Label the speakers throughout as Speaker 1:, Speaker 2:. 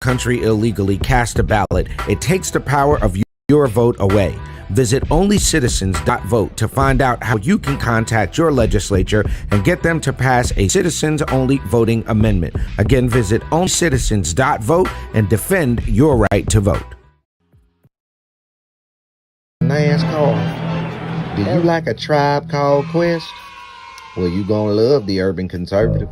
Speaker 1: country illegally cast a ballot, it takes the power of your vote away. Visit onlycitizens.vote to find out how you can contact your legislature and get them to pass a citizens-only voting amendment. Again, visit onlycitizens.vote and defend your right to vote.
Speaker 2: NASCAR. Do you like a Tribe Called Quest? Well, you gonna love the Urban Conservative.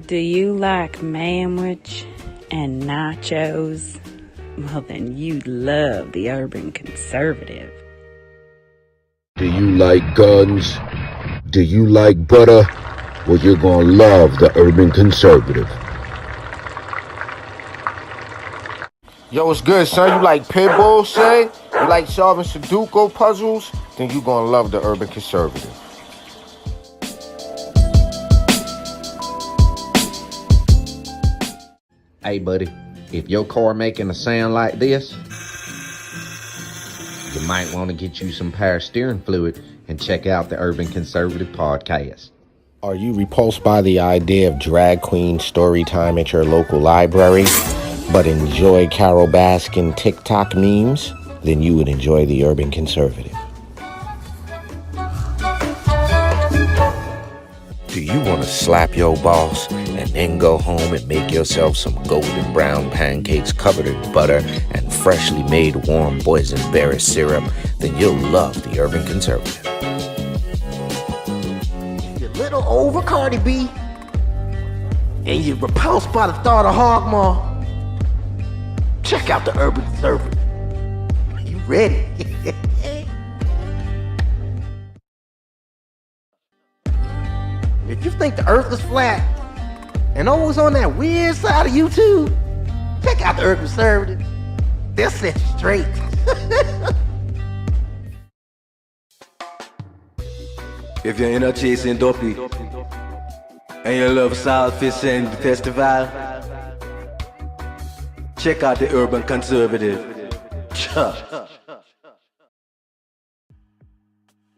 Speaker 3: Do you like manwich and nachos? Well, then you love the Urban Conservative.
Speaker 4: Do you like guns? Do you like butter? Well, you're gonna love the Urban Conservative.
Speaker 5: Yo, what's good, son? You like pit bulls, say? You like solving Sudoku puzzles? Then you gonna love the Urban Conservative.
Speaker 2: Hey, buddy, if your car making a sound like this, you might want to get you some power steering fluid and check out the Urban Conservative podcast.
Speaker 6: Are you repulsed by the idea of drag queen story time at your local library, but enjoy Carol Baskin TikTok memes? Then you would enjoy the Urban Conservative.
Speaker 7: Do you want to slap your boss and then go home and make yourself some golden brown pancakes covered in butter and freshly made warm boysenberry syrup? Then you'll love the Urban Conservative.
Speaker 8: You're a little over Cardi B, and you're repulsed by the thought of Hogmaw. Check out the Urban Conservative. You ready? If you think the earth is flat and always on that weird side of YouTube, check out the Urban Conservative. They'll set you straight.
Speaker 9: If you're in a chasing dopey and you love solid fish and festival, check out the Urban Conservative.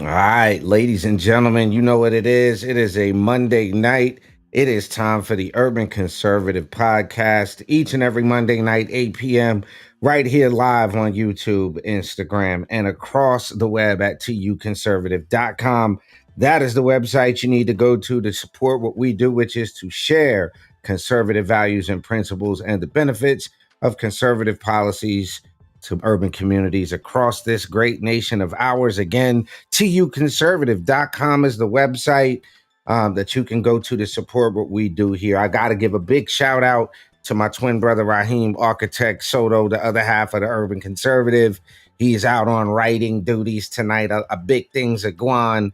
Speaker 1: All right, ladies and gentlemen, you know what it is. It is a Monday night. It is time for the Urban Conservative podcast each and every Monday night, 8 p.m., right here live on YouTube, Instagram, and across the web at tuconservative.com. That is the website you need to go to support what we do, which is to share conservative values and principles and the benefits of conservative policies to urban communities across this great nation of ours. Again, tuconservative.com is the website that you can go to support what we do here. I got to give a big shout out to my twin brother, Raheem Architect Soto, the other half of the Urban Conservative. He's out on writing duties tonight. A big things are going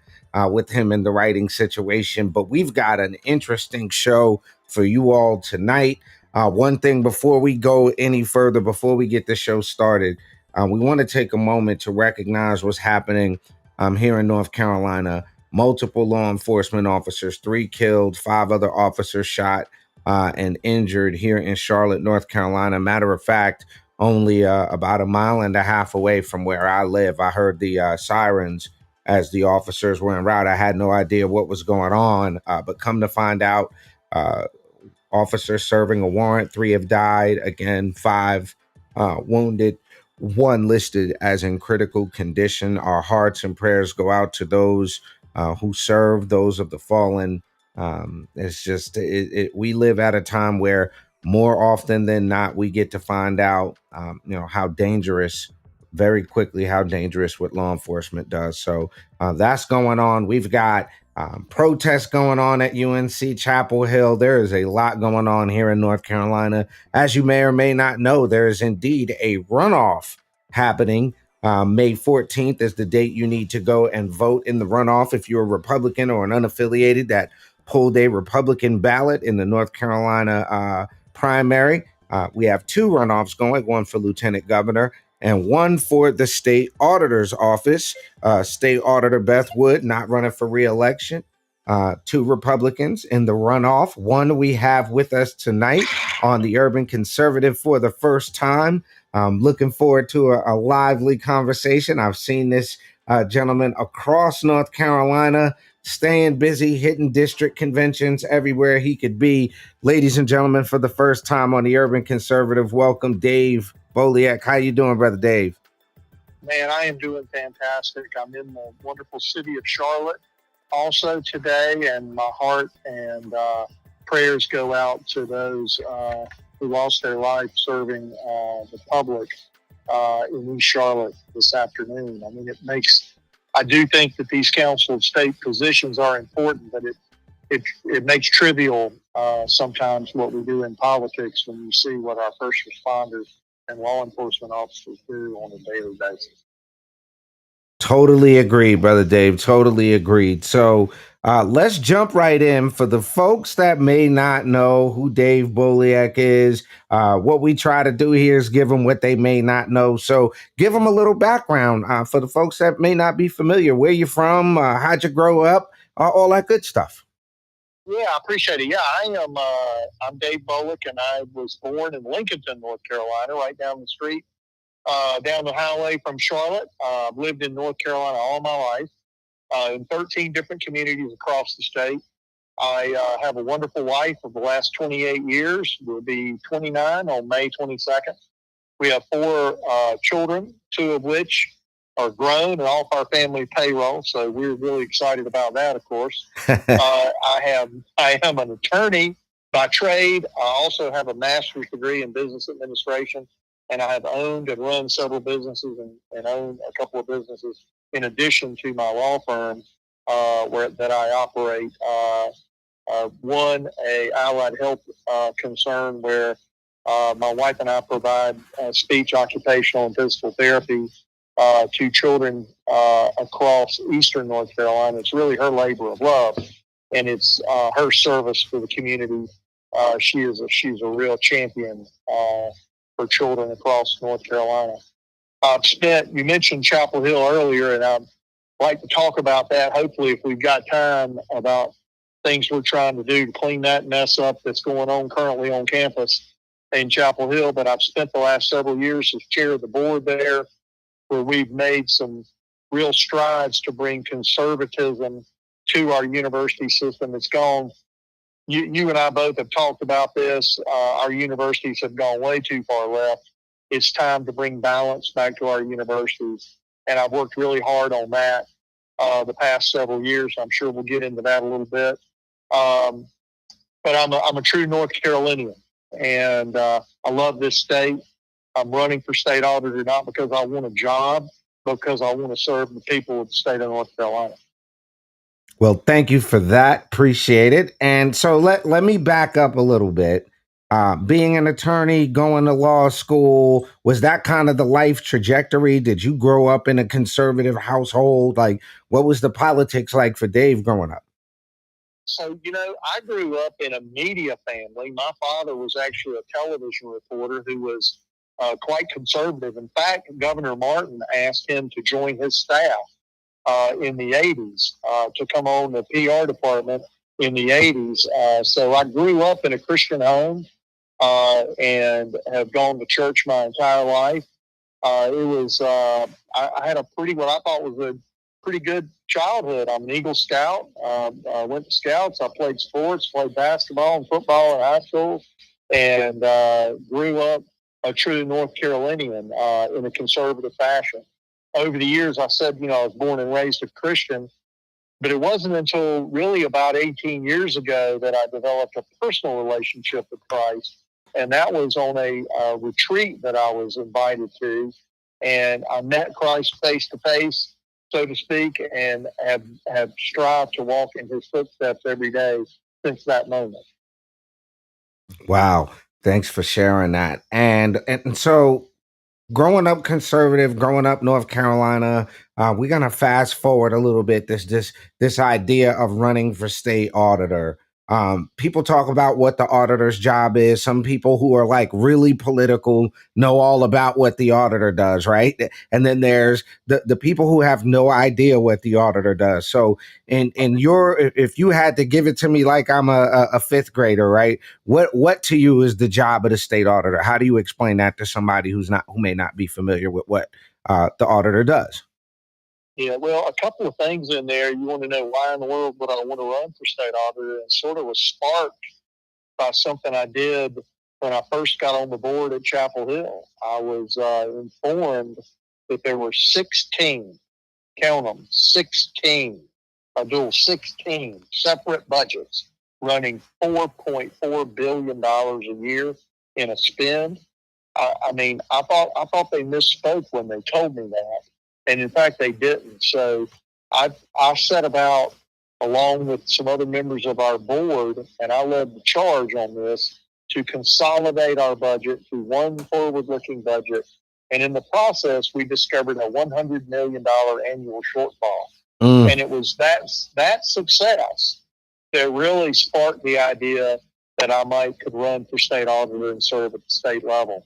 Speaker 1: with him in the writing situation. But we've got an interesting show for you all tonight. One thing before we go any further, before we get the show started, we want to take a moment to recognize what's happening here in North Carolina. Multiple law enforcement officers, 3 killed, 5 other officers shot and injured here in Charlotte, North Carolina. Matter of fact, only about a mile and a half away from where I live. I heard the sirens as the officers were en route. I had no idea what was going on, but come to find out, officers serving a warrant, 3 have died. Again, 5 wounded, 1 listed as in critical condition. Our hearts and prayers go out to those who serve, those of the fallen. It's just, we live at a time where more often than not, we get to find out, how dangerous, very quickly, how dangerous what law enforcement does. So that's going on. We've got protests going on at UNC Chapel Hill. There is a lot going on here in North Carolina. As you may or may not know, there is indeed a runoff happening. May 14th is the date you need to go and vote in the runoff if you're a Republican or an unaffiliated that pulled a Republican ballot in the North Carolina primary. We have 2 runoffs going, one for Lieutenant Governor and one for the state auditor's office. State Auditor Beth Wood not running for re-election. 2 Republicans in the runoff. One we have with us tonight on the Urban Conservative for the first time. Looking forward to a lively conversation. I've seen this gentleman across North Carolina staying busy, hitting district conventions everywhere he could be. Ladies and gentlemen, for the first time on the Urban Conservative, welcome Dave Boliek. How you doing, brother Dave?
Speaker 10: Man, I am doing fantastic. I'm in the wonderful city of Charlotte also today, and my heart and prayers go out to those who lost their life serving the public in East Charlotte this afternoon. I mean, I do think that these council of state positions are important, but it makes trivial sometimes what we do in politics when you see what our first responders and law enforcement officers do on a daily basis.
Speaker 1: Totally agreed, brother Dave. Totally agreed. So let's jump right in. For the folks that may not know who Dave Boliek is, what we try to do here is give them what they may not know. So give them a little background for the folks that may not be familiar. Where you from? How'd you grow up? All that good stuff.
Speaker 10: Yeah, I appreciate it. Yeah, I'm Dave Boliek, and I was born in Lincolnton, North Carolina, right down the street, down the highway from Charlotte. I've lived in North Carolina all my life, in 13 different communities across the state. I have a wonderful wife of the last 28 years. We'll be 29 on May 22nd. We have 4 children, 2 of which are grown and off our family payroll. So we're really excited about that, of course. I am an attorney by trade. I also have a master's degree in business administration, and I have owned and run several businesses and own a couple of businesses in addition to my law firm that I operate. One, a allied health concern where my wife and I provide speech, occupational, and physical therapy to children across eastern North Carolina. It's really her labor of love, and it's her service for the community. She's a real champion for children across North Carolina. You mentioned Chapel Hill earlier, and I'd like to talk about that. Hopefully, if we've got time, about things we're trying to do to clean that mess up that's going on currently on campus in Chapel Hill. But I've spent the last several years as chair of the board there, where we've made some real strides to bring conservatism to our university system. It's gone. You and I both have talked about this. Our universities have gone way too far left. It's time to bring balance back to our universities. And I've worked really hard on that the past several years. I'm sure we'll get into that a little bit. But I'm a true North Carolinian, and I love this state. I'm running for state auditor not because I want a job, but because I want to serve the people of the state of North Carolina.
Speaker 1: Well, thank you for that. Appreciate it. And so let me back up a little bit. Being an attorney, going to law school, was that kind of the life trajectory? Did you grow up in a conservative household? Like, what was the politics like for Dave growing up?
Speaker 10: So, I grew up in a media family. My father was actually a television reporter who was quite conservative. In fact, Governor Martin asked him to join his staff in the 80s to come on the PR department in the 80s. So I grew up in a Christian home and have gone to church my entire life. I had what I thought was a pretty good childhood. I'm an Eagle Scout. I went to Scouts. I played sports, played basketball and football in high school, and grew up a true North Carolinian in a conservative fashion. Over the years, I said, I was born and raised a Christian, but it wasn't until really about 18 years ago that I developed a personal relationship with Christ. And that was on a retreat that I was invited to. And I met Christ face to face, so to speak, and have strived to walk in his footsteps every day since that moment.
Speaker 1: Wow. Thanks for sharing that. And so growing up conservative, growing up North Carolina, we're gonna fast forward a little bit. This idea of running for state auditor. People talk about what the auditor's job is. Some people who are like really political know all about what the auditor does, right? And then there's the people who have no idea what the auditor does. So if you had to give it to me like I'm a fifth grader, right? What to you is the job of the state auditor? How do you explain that to somebody who may not be familiar with what the auditor does?
Speaker 10: Yeah, well, a couple of things in there. You want to know why in the world would I want to run for state auditor? And sort of was sparked by something I did when I first got on the board at Chapel Hill. I was informed that there were 16, count them, 16, a dual 16 separate budgets running $4.4 billion a year in a spend. I mean, I thought they misspoke when they told me that, and in fact they didn't. So I set about, along with some other members of our board, and I led the charge on this to consolidate our budget to one forward-looking budget. And in the process, we discovered a $100 million annual shortfall. And it was that success that really sparked the idea that I could run for state auditor and serve at the state level.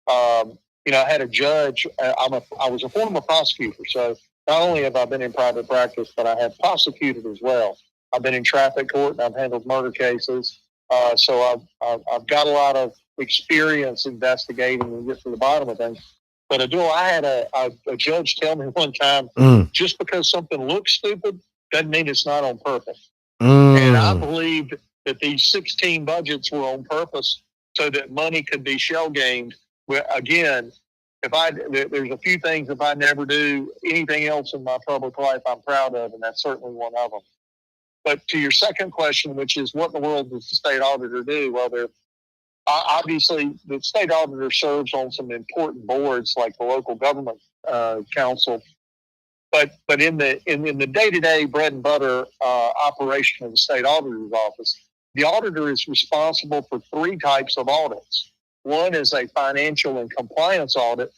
Speaker 10: I had a judge. I was a former prosecutor, so not only have I been in private practice, but I have prosecuted as well. I've been in traffic court and I've handled murder cases. So I've got a lot of experience investigating and get to the bottom of things. But I had a judge tell me one time, just because something looks stupid doesn't mean it's not on purpose. And I believed that these 16 budgets were on purpose so that money could be shell gamed. Well, again, there's a few things, if I never do anything else in my public life, I'm proud of, and that's certainly one of them. But to your second question, which is what in the world does the state auditor do? Well, obviously the state auditor serves on some important boards like the local government council. But in the day-to-day bread and butter operation of the state auditor's office, the auditor is responsible for three types of audits. One is a financial and compliance audit.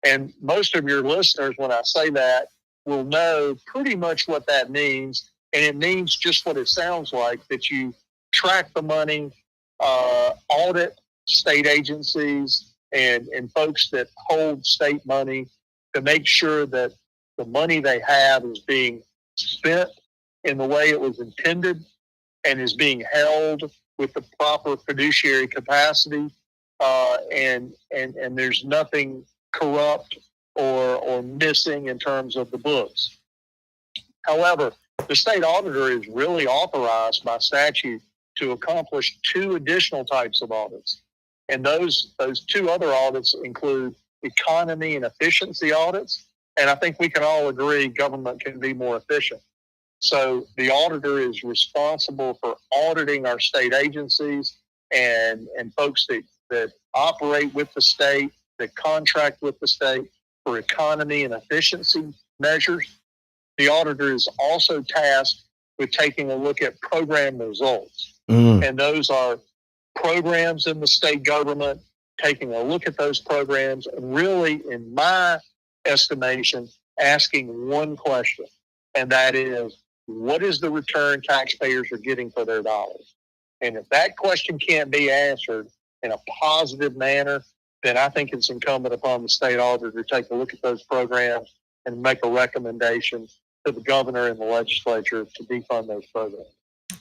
Speaker 10: And most of your listeners, when I say that, will know pretty much what that means. And it means just what it sounds like, that you track the money, audit state agencies and folks that hold state money to make sure that the money they have is being spent in the way it was intended and is being held with the proper fiduciary capacity. And there's nothing corrupt or missing in terms of the books. However, the state auditor is really authorized by statute to accomplish two additional types of audits. And those two other audits include economy and efficiency audits. And I think we can all agree government can be more efficient. So the auditor is responsible for auditing our state agencies and folks that operate with the state, that contract with the state for economy and efficiency measures. The auditor is also tasked with taking a look at program results. And those are programs in the state government, taking a look at those programs, and really, in my estimation, asking one question, and that is, what is the return taxpayers are getting for their dollars? And if that question can't be answered in a positive manner, then I think it's incumbent upon the state auditor to take a look at those programs and make a recommendation to the governor and the legislature to defund those programs.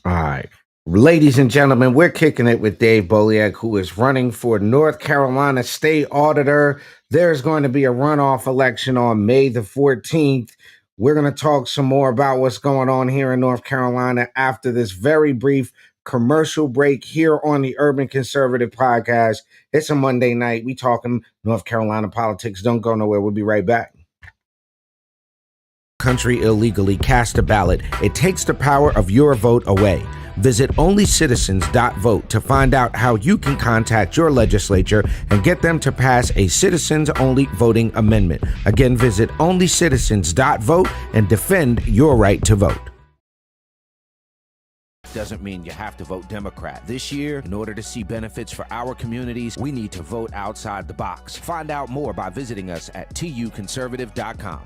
Speaker 1: All right. Ladies and gentlemen, we're kicking it with Dave Boliek, who is running for North Carolina State Auditor. There's going to be a runoff election on May the 14th. We're going to talk some more about what's going on here in North Carolina after this very brief commercial break here on the Urban Conservative Podcast. It's a Monday night. We talking North Carolina politics. Don't go nowhere. We'll be right back. Country illegally cast a ballot. It takes the power of your vote away. Visit onlycitizens.vote to find out how you can contact your legislature and get them to pass a citizens-only voting amendment. Again, visit onlycitizens.vote and defend your right to vote.
Speaker 7: Doesn't mean you have to vote Democrat. This year, in order to see benefits for our communities, we need to vote outside the box. Find out more by visiting us at tuconservative.com.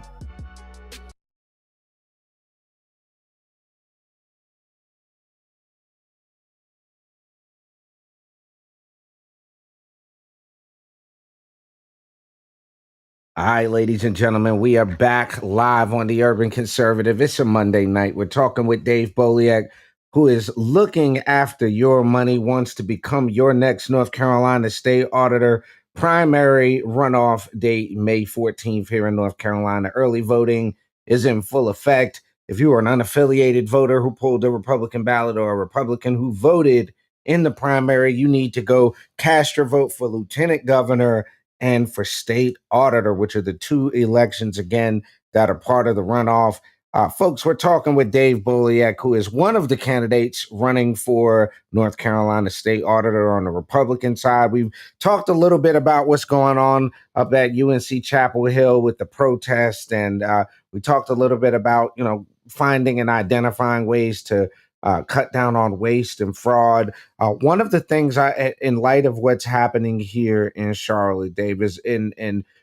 Speaker 1: All right, ladies and gentlemen, we are back live on the Urban Conservative. It's a Monday night. We're talking with Dave Boliek, who is looking after your money, wants to become your next North Carolina State Auditor. Primary runoff date, May 14th here in North Carolina. Early voting is in full effect. If you are an unaffiliated voter who pulled a Republican ballot or a Republican who voted in the primary, you need to go cast your vote for lieutenant governor and for state auditor, which are the two elections, again, that are part of the runoff. Folks, we're talking with Dave Boliek, who is one of the candidates running for North Carolina State Auditor on the Republican side. We've talked a little bit about what's going on up at UNC Chapel Hill with the protest, and we talked a little bit about, finding and identifying ways to cut down on waste and fraud. One of the things in light of what's happening here in Charlotte, Dave, is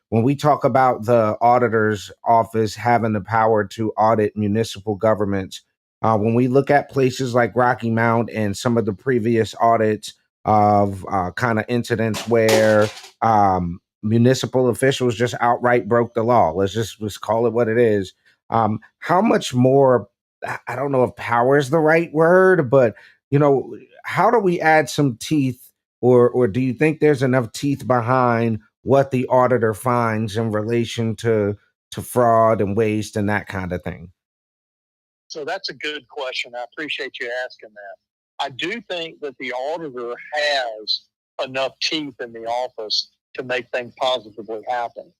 Speaker 1: when we talk about the auditor's office having the power to audit municipal governments, when we look at places like Rocky Mount and some of the previous audits of kind of incidents where municipal officials just outright broke the law, let's call it what it is. How much more, I don't know if power is the right word, but how do we add some teeth, or do you think there's enough teeth behind what the auditor finds in relation to fraud and waste and that kind of thing?
Speaker 10: So that's a good question. I appreciate you asking that. I do think that the auditor has enough teeth in the office to make things positively happen.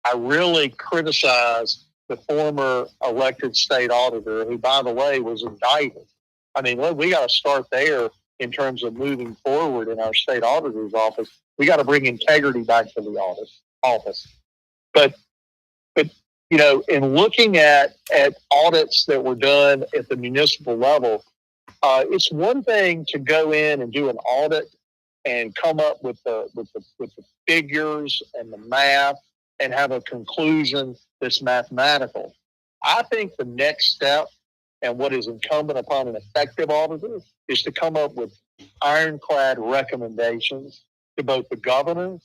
Speaker 10: I really criticize the former elected state auditor, who, by the way, was indicted. I mean, look, we got to start there in terms of moving forward in our state auditor's office. We got to bring integrity back to the office. But in looking at audits that were done at the municipal level, it's one thing to go in and do an audit and come up with the figures and the math and have a conclusion that's mathematical. I think the next step, and what is incumbent upon an effective auditor, is to come up with ironclad recommendations to both the governor,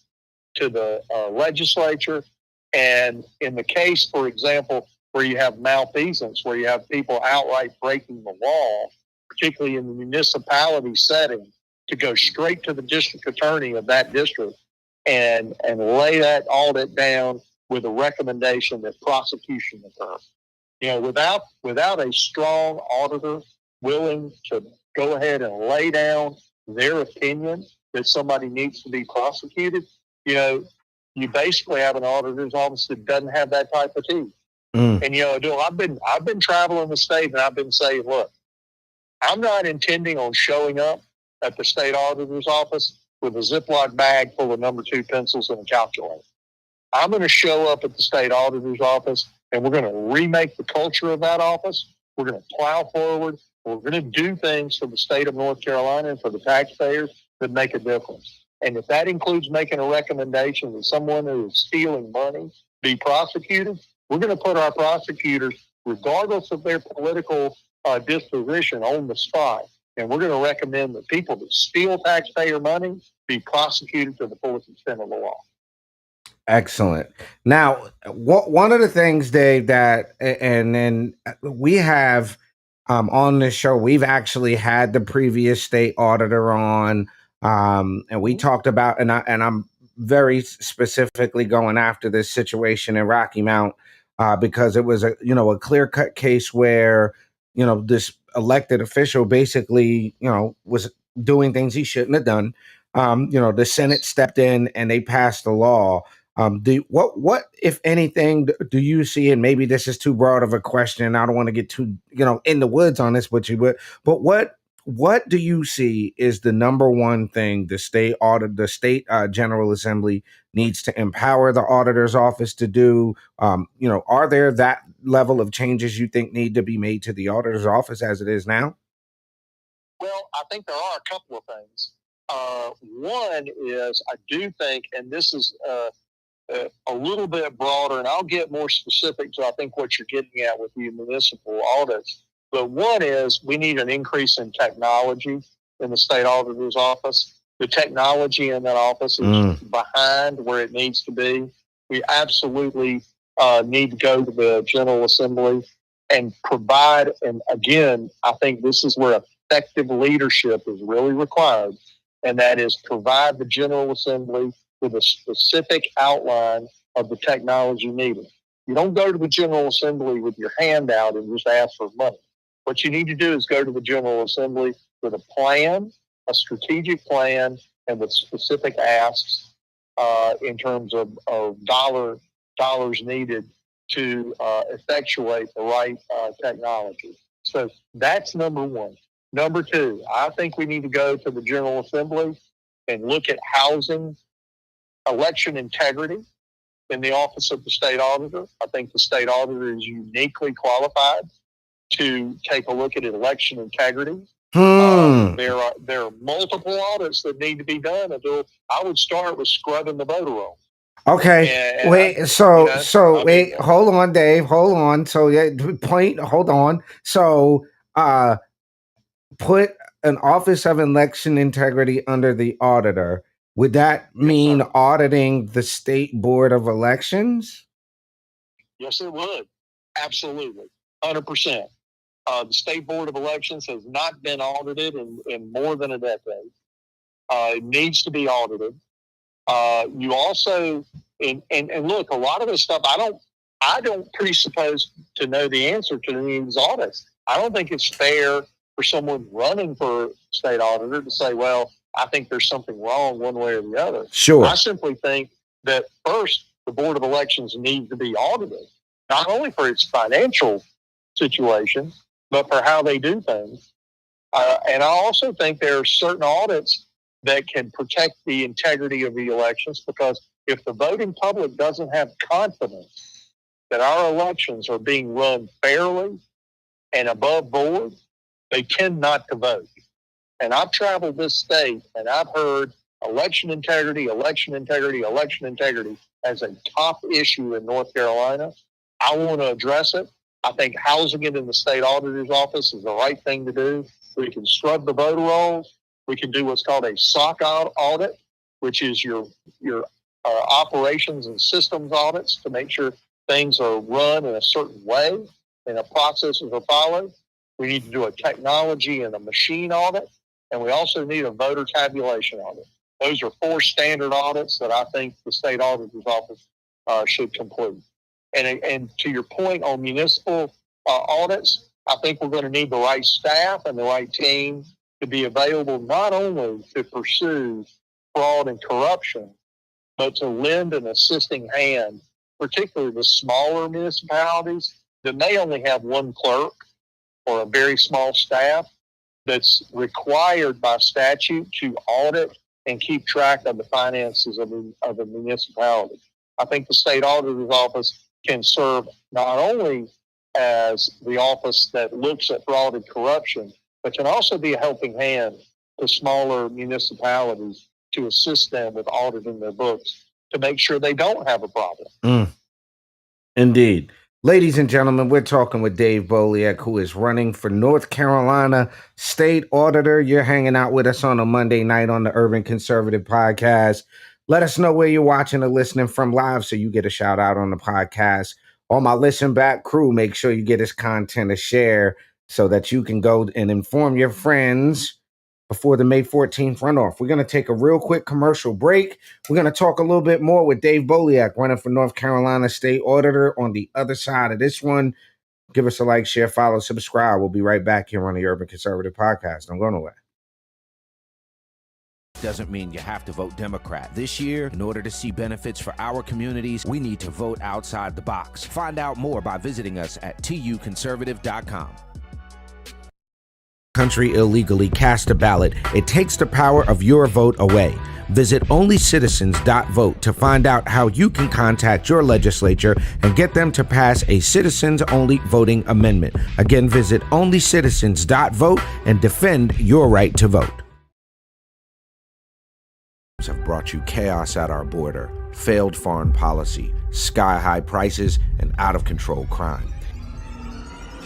Speaker 10: to the legislature, and in the case, for example, where you have malfeasance, where you have people outright breaking the law, particularly in the municipality setting, to go straight to the district attorney of that district and lay that audit down with a recommendation that prosecution occur. Without a strong auditor willing to go ahead and lay down their opinion that somebody needs to be prosecuted, you basically have an auditor's office that doesn't have that type of teeth. And I've been traveling the state, and I've been saying, look, I'm not intending on showing up at the state auditor's office with a Ziploc bag full of number 2 pencils and a calculator. I'm going to show up at the state auditor's office, and we're going to remake the culture of that office. We're going to plow forward. We're going to do things for the state of North Carolina and for the taxpayers that make a difference. And if that includes making a recommendation that someone who is stealing money be prosecuted, we're going to put our prosecutors, regardless of their political disposition, on the spot. And we're going to recommend that people that steal taxpayer money be prosecuted to the fullest extent of the law.
Speaker 1: Excellent. Now, one of the things, Dave, that, and then we have on this show, we've actually had the previous state auditor on, and we talked about, and I'm very specifically going after this situation in Rocky Mount because it was a clear-cut case where this elected official basically was doing things he shouldn't have done. The Senate stepped in and they passed the law. What if anything do you see, and maybe this is too broad of a question, I don't want to get too in the woods on this with you, but what do you see is the number one thing the state General Assembly needs to empower the auditor's office to do? Are there that level of changes you think need to be made to the auditor's office as it is now?
Speaker 10: Well, I think there are a couple of things. One is, I do think, and this is a little bit broader, and I'll get more specific to I think what you're getting at with the municipal audits. But one is, we need an increase in technology in the state auditor's office. The technology in that office is behind where it needs to be. We absolutely need to go to the General Assembly and provide, and again, I think this is where effective leadership is really required, and that is provide the General Assembly with a specific outline of the technology needed. You don't go to the General Assembly with your hand out and just ask for money. What you need to do is go to the General Assembly with a plan, a strategic plan, and with specific asks in terms of dollars needed to effectuate the right technology. So that's number one. Number two, I think we need to go to the General Assembly and look at housing election integrity in the office of the state auditor. I think the state auditor is uniquely qualified to take a look at election integrity. There are multiple audits that need to be done. I would start with scrubbing the voter roll.
Speaker 1: Okay,
Speaker 10: And
Speaker 1: wait.
Speaker 10: wait.
Speaker 1: Hold on, Dave. Hold on. So, hold on. So, put an Office of Election Integrity under the auditor. Would that mean auditing the State Board of Elections?
Speaker 10: Yes, it would. Absolutely. 100%. The State Board of Elections has not been audited in more than a decade. It needs to be audited. You also, and look, a lot of this stuff, I don't presuppose to know the answer to any of these audits. I don't think it's fair for someone running for state auditor to say, well, I think there's something wrong one way or the other.
Speaker 1: Sure.
Speaker 10: I simply think that first, the Board of Elections needs to be audited, not only for its financial situation, but for how they do things. And I also think there are certain audits that can protect the integrity of the elections, because if the voting public doesn't have confidence that our elections are being run fairly and above board, they tend not to vote. And I've traveled this state and I've heard election integrity as a top issue in North Carolina. I want to address it. I think housing it in the state auditor's office is the right thing to do. We can scrub the voter rolls. We can do what's called a SOC audit, which is your operations and systems audits to make sure things are run in a certain way and the processes are followed. We need to do a technology and a machine audit, and we also need a voter tabulation audit. Those are 4 standard audits that I think the state auditor's office should complete. And to your point on municipal audits, I think we're going to need the right staff and the right team to be available not only to pursue fraud and corruption, but to lend an assisting hand, particularly the smaller municipalities that may only have one clerk or a very small staff that's required by statute to audit and keep track of the finances of a municipality. I think the state auditor's office can serve not only as the office that looks at fraud and corruption, but can also be a helping hand to smaller municipalities to assist them with auditing their books to make sure they don't have a problem.
Speaker 1: Indeed. Ladies and gentlemen, we're talking with Dave Boliek, who is running for North Carolina State Auditor. You're hanging out with us on a Monday night on the Urban Conservative Podcast. Let us know where you're watching or listening from live so you get a shout out on the podcast. All my listen back crew, make sure you get this content a share so that you can go and inform your friends before the May 14th runoff. We're going to take a real quick commercial break. We're going to talk a little bit more with Dave Boliek, running for North Carolina State Auditor. On the other side of this one, give us a like, share, follow, subscribe. We'll be right back here on the Urban Conservative Podcast. Don't go nowhere.
Speaker 7: Doesn't mean you have to vote Democrat. This year, in order to see benefits for our communities, we need to vote outside the box. Find out more by visiting us at tuconservative.com.
Speaker 1: Country illegally cast a ballot. It takes the power of your vote away. Visit onlycitizens.vote to find out how you can contact your legislature and get them to pass a citizens-only voting amendment. Again, visit onlycitizens.vote and defend your right to vote.
Speaker 6: Have brought you chaos at our border, failed foreign policy, sky-high prices, and out-of-control crime.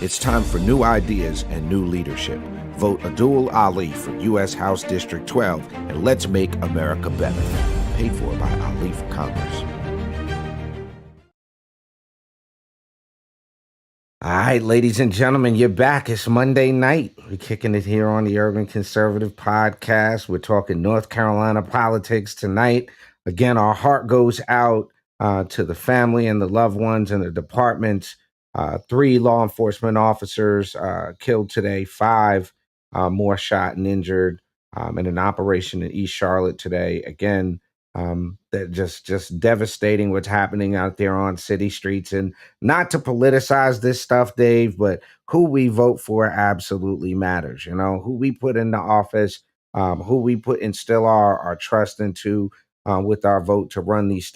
Speaker 6: It's time for new ideas and new leadership. Vote Abdul Ali for U.S. House District 12, and let's make America better. Paid for by Ali for Congress.
Speaker 1: All right, ladies and gentlemen, you're back. It's Monday night. We're kicking it here on the Urban Conservative Podcast. We're talking North Carolina politics tonight. Again, our heart goes out to the family and the loved ones and the departments. 3 law enforcement officers killed today, 5 more shot and injured in an operation in East Charlotte today. Again, that just devastating what's happening out there on city streets. And not to politicize this stuff, Dave, but who we vote for absolutely matters. You know, who we put in the office, who we instill our trust into with our vote to run these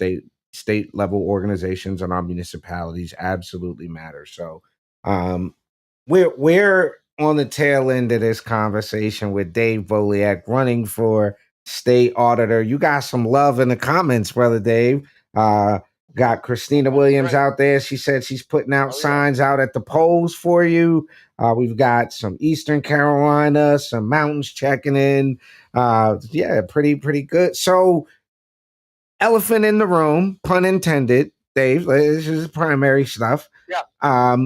Speaker 1: state level organizations and our municipalities absolutely matters. So we're on the tail end of this conversation with Dave Boliek running for state auditor. You got some love in the comments, brother Dave. Got Christina Williams out there. She said she's putting out signs out at the polls for you. We've got some Eastern Carolina, some mountains checking in. Yeah, pretty good. So, elephant in the room, pun intended, Dave. This is primary stuff.
Speaker 10: Yeah.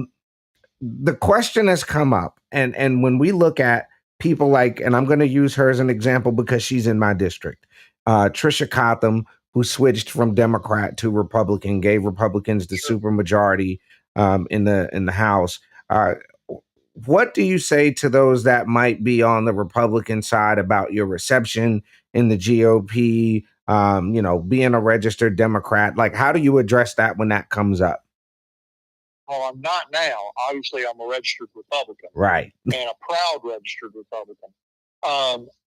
Speaker 1: The question has come up, and when we look at people like, and I'm going to use her as an example because she's in my district, Trisha Cotham, who switched from Democrat to Republican, gave Republicans the supermajority in the House. What do you say to those that might be on the Republican side about your reception in the GOP? Being a registered Democrat, like, how do you address that when that comes up?
Speaker 10: Well, I'm not now. Obviously, I'm a registered Republican.
Speaker 1: Right.
Speaker 10: And a proud registered Republican.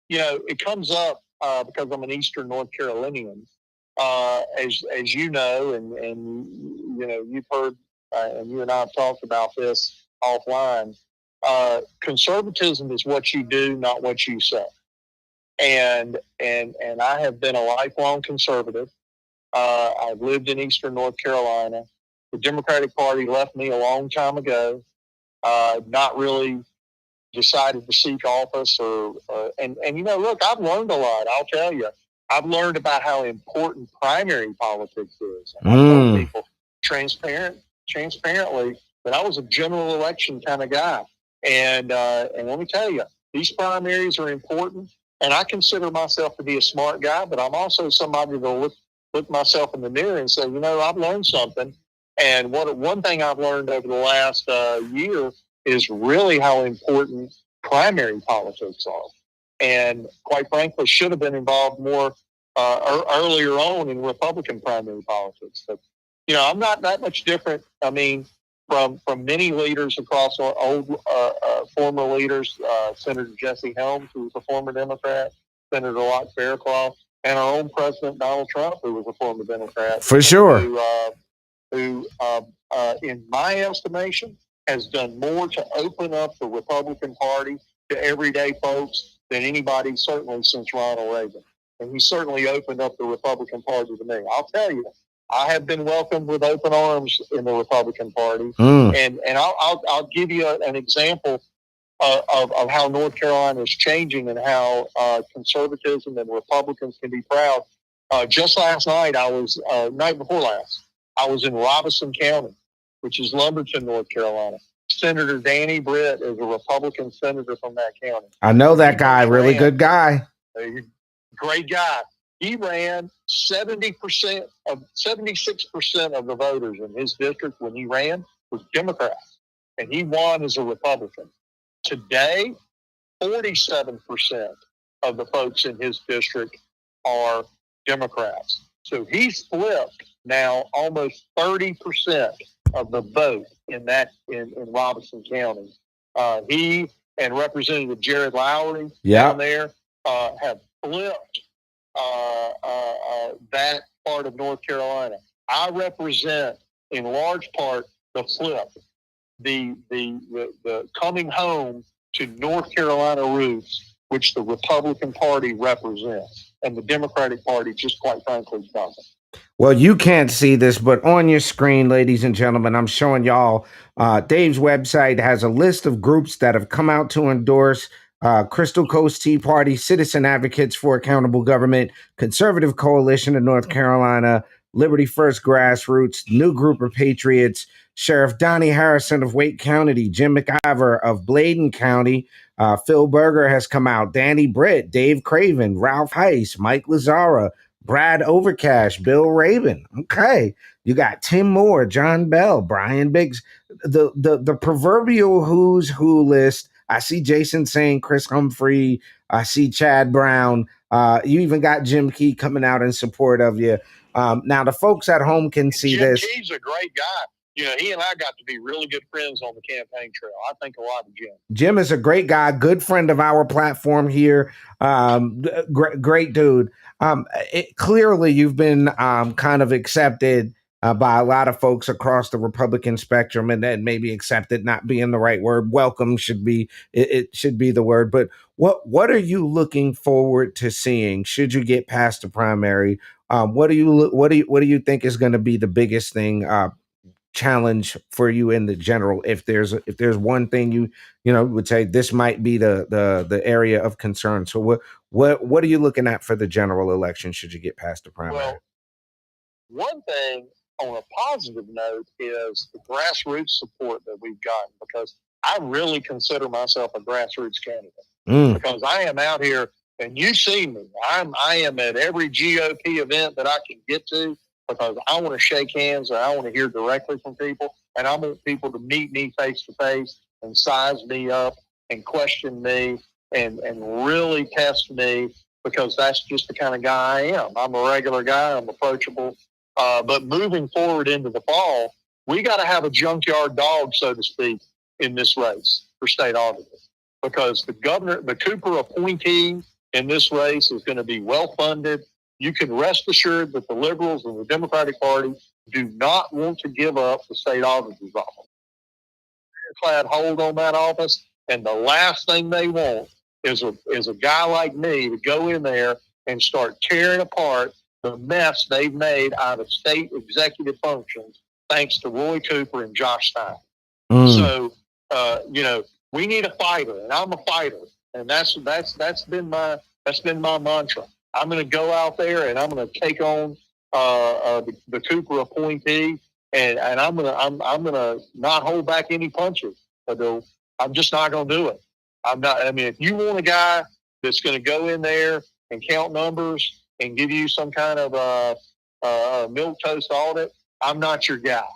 Speaker 10: It comes up because I'm an Eastern North Carolinian. As you know, and you've heard, and you and I have talked about this offline, conservatism is what you do, not what you say. And I have been a lifelong conservative. I've lived in Eastern North Carolina. The Democratic Party left me a long time ago. Not really decided to seek office look, I've learned a lot. I'll tell you, I've learned about how important primary politics is. And I tell people transparently that I was a general election kind of guy. And let me tell you, these primaries are important. And I consider myself to be a smart guy, but I'm also somebody that will look myself in the mirror and say, I've learned something. And one thing I've learned over the last year is really how important primary politics are. And quite frankly, should have been involved more earlier on in Republican primary politics. But, I'm not that much different. I mean, from many leaders across our old former leaders, Senator Jesse Helms, who was a former Democrat, Senator Locke Fairclough, and our own President Donald Trump, who was a former Democrat.
Speaker 1: For sure.
Speaker 10: Who in my estimation, has done more to open up the Republican Party to everyday folks than anybody, certainly since Ronald Reagan. And he certainly opened up the Republican Party to me. I'll tell you, I have been welcomed with open arms in the Republican Party. And I'll give you an example of how North Carolina is changing and how conservatism and Republicans can be proud. Just last night, night before last, I was in Robeson County, which is Lumberton, North Carolina. Senator Danny Britt is a Republican senator from that county.
Speaker 1: I know that guy, really good guy.
Speaker 10: Great guy. He ran 76% of the voters in his district when he ran was Democrats, and he won as a Republican. Today, 47% of the folks in his district are Democrats. So he's flipped now almost 30% of the vote in Robeson County. He and Representative Jared Lowry down there have flipped that part of North Carolina. I represent, in large part, the flip, the coming home to North Carolina roots, which the Republican Party represents, and the Democratic Party just quite frankly doesn't.
Speaker 1: Well, you can't see this, but on your screen, ladies and gentlemen, I'm showing y'all Dave's website has a list of groups that have come out to endorse Crystal Coast Tea Party, Citizen Advocates for Accountable Government, Conservative Coalition of North Carolina, Liberty First Grassroots, New Group of Patriots, Sheriff Donnie Harrison of Wake County, Jim McIver of Bladen County, Phil Berger has come out, Danny Britt, Dave Craven, Ralph Heiss, Mike Lazzara, Brad Overcash, Bill Rabin. Okay. You got Tim Moore, John Bell, Brian Biggs, the proverbial who's who list. I see Jason saying Chris Humphrey. I see Chad Brown. You even got Jim Key coming out in support of you. Now the folks at home can see
Speaker 10: Jim
Speaker 1: this.
Speaker 10: Key's a great guy. You know, he and I got to be really good friends on the campaign trail. I think a lot of Jim.
Speaker 1: Jim is a great guy, good friend of our platform here. Great dude. Clearly, you've been kind of accepted by a lot of folks across the Republican spectrum, and then maybe accepted not being the right word. Welcome should be it should be the word. But what are you looking forward to seeing? Should you get past the primary? What do you think is going to be the biggest thing? Challenge for you in the general, if there's one thing you would say this might be the area of concern. So what are you looking at for the general election should you get past the primary?
Speaker 10: Well, one thing on a positive note is the grassroots support that we've gotten, because I really consider myself a grassroots candidate because I am out here, and you see me. I am at every GOP event that I can get to, because I want to shake hands and I want to hear directly from people, and I want people to meet me face to face and size me up and question me and really test me, because that's just the kind of guy I am. I'm a regular guy. I'm approachable. But moving forward into the fall, we got to have a junkyard dog, so to speak, in this race for state auditor, because the Cooper appointee in this race is going to be well funded. You can rest assured that the liberals and the Democratic Party do not want to give up the state auditor's office. Clad hold on that office, and the last thing they want is a guy like me to go in there and start tearing apart the mess they've made out of state executive functions, thanks to Roy Cooper and Josh Stein. So, we need a fighter, and I'm a fighter, and that's been my mantra. I'm going to go out there and I'm going to take on the Cooper appointee, and I'm going to not hold back any punches. I'm just not going to do it. If you want a guy that's going to go in there and count numbers and give you some kind of milquetoast audit, I'm not your guy.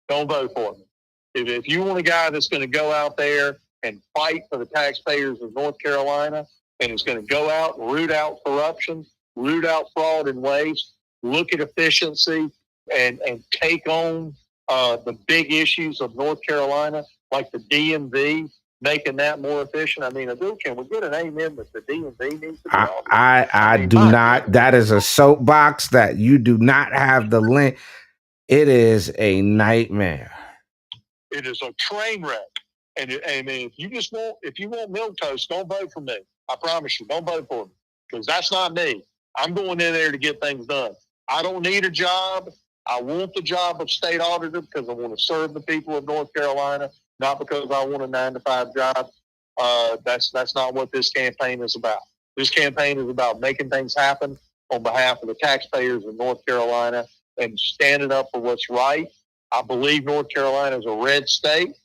Speaker 10: Don't vote for me. If you want a guy that's going to go out there and fight for the taxpayers of North Carolina, and is going to go out and root out corruption, root out fraud and waste, look at efficiency, and take on the big issues of North Carolina, like the DMV, making that more efficient. Can we get an amen that the DMV needs to be
Speaker 1: I do not. That is a soapbox that you do not have the link. It is a nightmare.
Speaker 10: It is a train wreck. And if you want milquetoast, don't vote for me. I promise you, don't vote for me, because that's not me. I'm going in there to get things done. I don't need a job. I want the job of state auditor because I want to serve the people of North Carolina, not because I want a 9-to-5 job. That's not what this campaign is about. This campaign is about making things happen on behalf of the taxpayers of North Carolina and standing up for what's right. I believe North Carolina is a red state.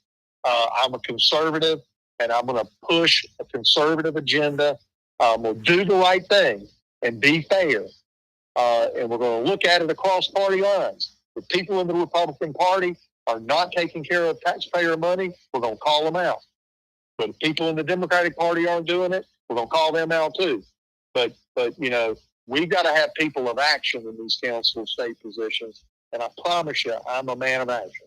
Speaker 10: I'm a conservative, and I'm going to push a conservative agenda. We'll do the right thing and be fair. And we're going to look at it across party lines. If people in the Republican Party are not taking care of taxpayer money, we're going to call them out. But if people in the Democratic Party aren't doing it, we're going to call them out too. But we've got to have people of action in these council of state positions. And I promise you, I'm a man of action.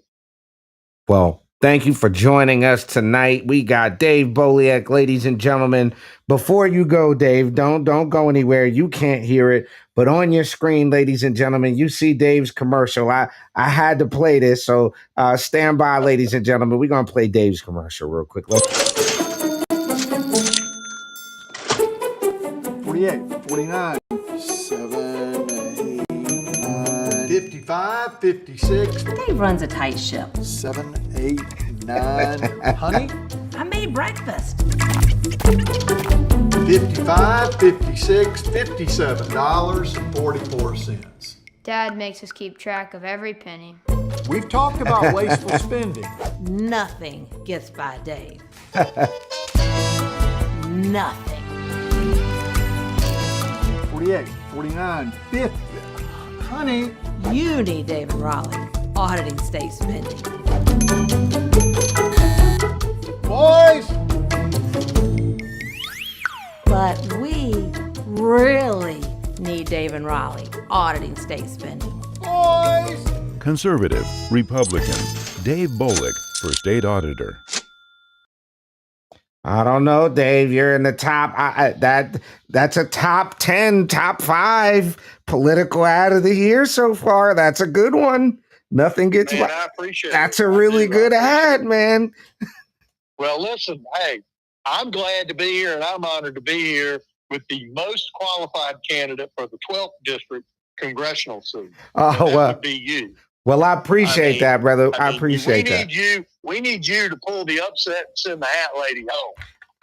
Speaker 1: Well, thank you for joining us tonight. We got Dave Boliek, ladies and gentlemen. Before you go, Dave, don't go anywhere. You can't hear it, but on your screen, ladies and gentlemen, you see Dave's commercial. I had to play this, so stand by, ladies and gentlemen. We're gonna play Dave's commercial real quick.
Speaker 11: 48, 49, 7, 8, 9, 55, 56.
Speaker 12: Dave runs a tight ship.
Speaker 11: 7, 8, 9. Honey?
Speaker 12: I made breakfast.
Speaker 11: 55, 56, $57.44.
Speaker 13: Dad makes us keep track of every penny.
Speaker 11: We've talked about wasteful spending.
Speaker 12: Nothing gets by Dave. Nothing.
Speaker 11: 48, 49, 50. Honey,
Speaker 12: You need David Raleigh auditing state spending.
Speaker 11: boys,
Speaker 12: But we really need David Raleigh auditing state spending.
Speaker 11: boys.
Speaker 14: Conservative, Republican, Dave Boliek for State Auditor.
Speaker 1: I don't know, Dave. You're in the top. That's a top 10, top 5 political ad of the year so far. That's a good one. Nothing gets.
Speaker 10: Man, I appreciate
Speaker 1: That's
Speaker 10: it.
Speaker 1: a really good ad, man.
Speaker 10: Well, listen, hey, I'm glad to be here and I'm honored to be here with the most qualified candidate for the 12th district congressional seat.
Speaker 1: Oh,
Speaker 10: And that
Speaker 1: well.
Speaker 10: would be you.
Speaker 1: Well, I appreciate that, brother. I appreciate that.
Speaker 10: We need you to pull the upset and send the hat lady home.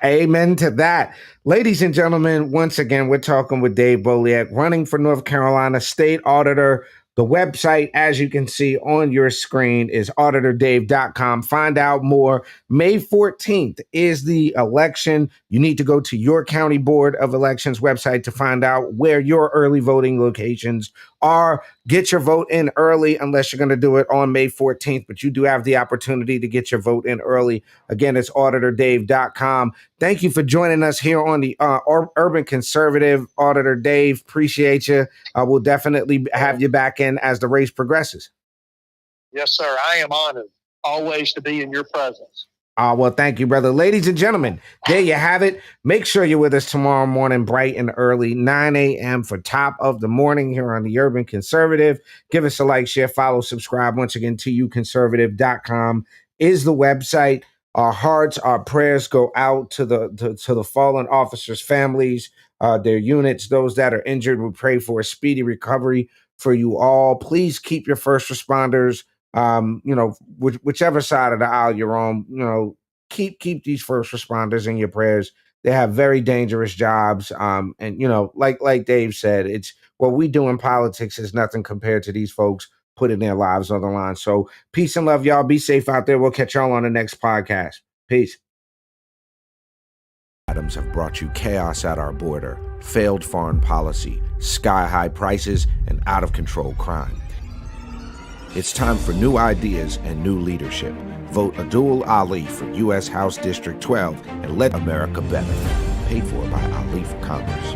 Speaker 1: Amen to that. Ladies and gentlemen, once again, we're talking with Dave Boliek, running for North Carolina State Auditor. The website, as you can see on your screen, is auditordave.com. Find out more. May 14th is the election. You need to go to your county board of elections website to find out where your early voting locations are. Get your vote in early, unless you're going to do it on May 14th, but you do have the opportunity to get your vote in early. Again, it's auditordave.com. Thank you for joining us here on the Urban Conservative. Auditor Dave, appreciate you. We'll definitely have you back in as the race progresses.
Speaker 10: Yes, sir. I am honored always to be in your presence.
Speaker 1: Well, thank you, brother. Ladies and gentlemen, there you have it. Make sure you're with us tomorrow morning, bright and early, 9 a.m. for Top of the Morning here on the Urban Conservative. Give us a like, share, follow, subscribe. Once again, tuconservative.com is the website. Our hearts, our prayers go out to the fallen officers' families, their units, those that are injured. We pray for a speedy recovery for you all. Please keep your first responders, whichever side of the aisle you're on, keep these first responders in your prayers. They have very dangerous jobs. And like Dave said, it's what we do in politics is nothing compared to these folks putting their lives on the line. So peace and love, y'all. Be safe out there. We'll catch y'all on the next podcast. Peace.
Speaker 6: Items have brought you chaos at our border, failed foreign policy, sky-high prices, and out-of-control crime. It's time for new ideas and new leadership. Vote Abdul Ali for U.S. House District 12 and let America better. Paid for by Ali for Congress.